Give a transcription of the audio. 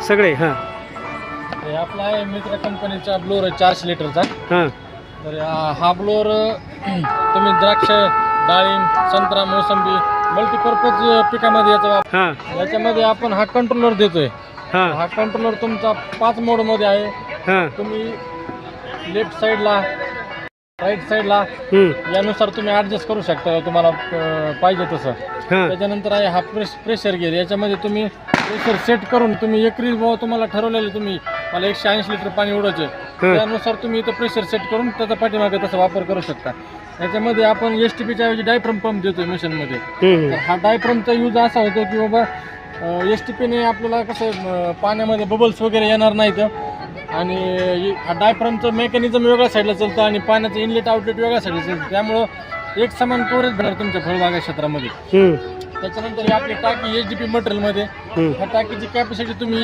सगळे हां हे आपला आहे मित्र कंपनीचा ब्लोअर आहे 400 लिटरचा. हां तर हा ब्लोअर तुम्ही द्राक्ष, डाळिंब, संत्रा, मोसंबी मल्टीपर्पज पिकामध्ये याचा वापर. हां याच्यामध्ये आपण हा कंट्रोलर देतोय. हां हा कंट्रोलर तुमचा 5 मोडमध्ये आहे. हां तुम्ही लेफ्ट साईडला, राईट साईडला यानुसार तुम्ही ॲडजस्ट करू शकता तुम्हाला पाहिजे तसं. हां त्याच्यानंतर आहे हा प्रेशर गिअर. याच्यामध्ये तुम्ही प्रेशर सेट करून तुम्ही एकरी बाबा तुम्हाला ठरवलेलं तुम्ही मला 180 लिटर पाणी उडायचे त्यानुसार तुम्ही इथं प्रेशर सेट करून त्याचा पाठीमागे तसा वापर करू शकता. याच्यामध्ये आपण STPच्या ऐवजी डायफ्रम पंप देतोय मशीनमध्ये. तर हा डायफ्रमचा यूज असा होतो की बाबा STPने आपल्याला कसं पाण्यामध्ये बबल्स वगैरे येणार नाहीत आणि हा डायफ्रमचं मेकॅनिझम वेगळ्या साईडला चालतं आणि पाण्याचं इनलेट आउटलेट वेगळ्या साईडला चालतं. त्यामुळं एक समान कव्हरेज भेटणार तुमच्या फळबागा क्षेत्रामध्ये. त्याच्यानंतर ही आपली टाकी HDP मटेरियलमध्ये. ह्या टाकीची कॅपॅसिटी तुम्ही